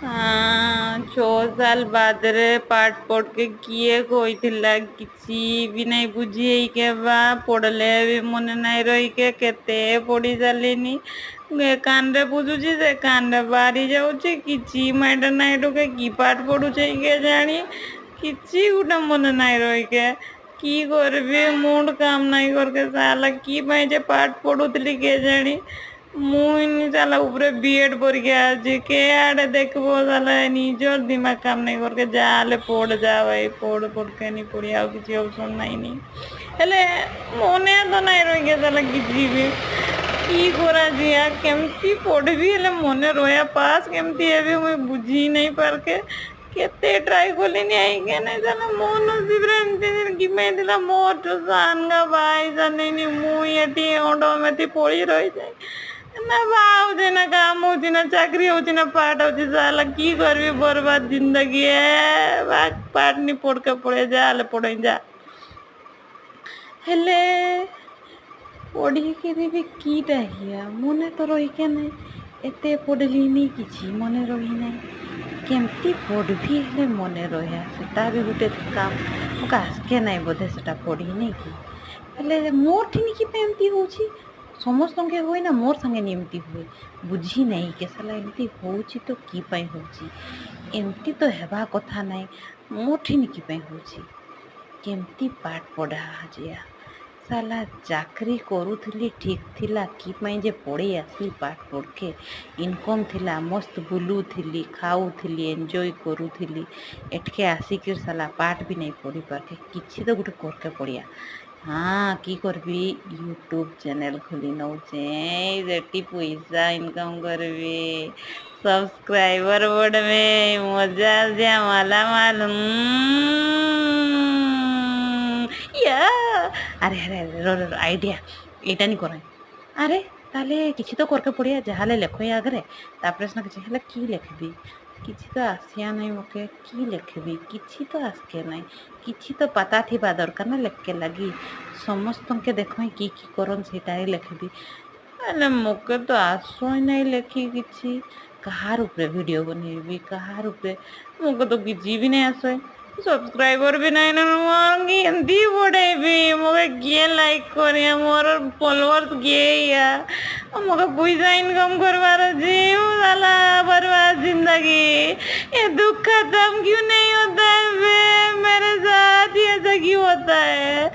हाँ 6 साल बाद रे पाठ पढ़ के किए कोईथिला किसी भी नहीं बुझी के बा पढ़ले भी मन नहीं रही के केते पढ़ी सारिनी कान रे बुझुची से कान रे बाहरी जाऊची किसी माइंड नहीं ढुके की पाठ पढ़ुचे के जानी किसी गोटे मन नहीं रही के की करबी मुंड काम नहीं करके साला की पाई जे पाठ पढ़ुतली के जानी मुई साला ऊपर बीएड परीक्षा आज के आड़े देखबो साला निजर दिमाग काम नहीं करके जाले पढ़ जा भाई पढ़ के नहीं पढ़ी आ किसी ऑप्शन नहीं हेले मने तो नहीं रही गया साला किसी भी की करा जिया केमती पढ़बी हेले मने रोया पास केमती है मुई बुझी नहीं पार के केते ट्राई कलिनी आई के नहीं साला मन नसीबरे एमती गिमे दिला मोर तो सानगा भाई जाने मुई एटी ओंडो मेथी पड़ी रही जाए ना बाउचे ना काम होची ना चाकरी होची ना पाठ होची साला की करबी बर्बाद जिंदगी है पाठ नहीं पढ़ के पड़े जा ले पढ़े जा हेले पढ़ी के भी कीटा हिया मने तो रही के नहीं एते पढ़ली नहीं किसी मने रही नहीं केमती पढ़बी हेले मने रहा सेटा भी गोटे काम मुझे आसके नहीं बोधे सेटा पढ़ी नहीं कि हेले मोर ठीक कि एमती होची समस्त के हुए ना मोर संगे एमती हुए बुझी नहीं के साला एमती होची तो की पाई होची एमती तो हेबा कथा नहीं मोर ठीक की पाई होची केमती पाठ पढ़ा जिया साला चाकरी करूथली ठीक थिला कि पाई जे पढ़े आसी पाठ पढ़ के इनकम थिला मस्त बुलूथली खाऊथली एंजॉय करूथली एटके आसिक साला पाठ भी नहीं पढ़ी पारे किसी तो गोटे करके पड़िया हाँ की करबी यूट्यूब चैनल खोली नौचे जेटी पैसा इनकम करबी सब्सक्राइबर बढ़वे मजा जा माला मालूम या अरे अरे अरे आइडिया एटा नहीं कर अरे ताले किसी तो करके पड़िया जहाँ लेख आगे तापर सिना किसी हेल्ला कि लेखबी किसी तो आसिया नहीं मके कि लेखबी किसी तो आसके नहीं किसी तो पता थी दरकार ना लेखे लगी समस्त के देख कि करन सेटा लेखबी अरे मके तो आसो ही नहीं लेखी किसी कहार ऊपर वीडियो बनेबी कहार ऊपर मके तो किसी भी नहीं आसो सब्सक्राइबर भी नहीं ना हिंदी बढ़ेबी मुझे किए लाइक करिया मोर फॉलोअर्स किए या मुझे पैसा इनकम करवार जीव साला बर्बाद जिंदगी ये दुख खत्म क्यों नहीं होता है बे मेरे साथ ये ऐसा क्यों होता है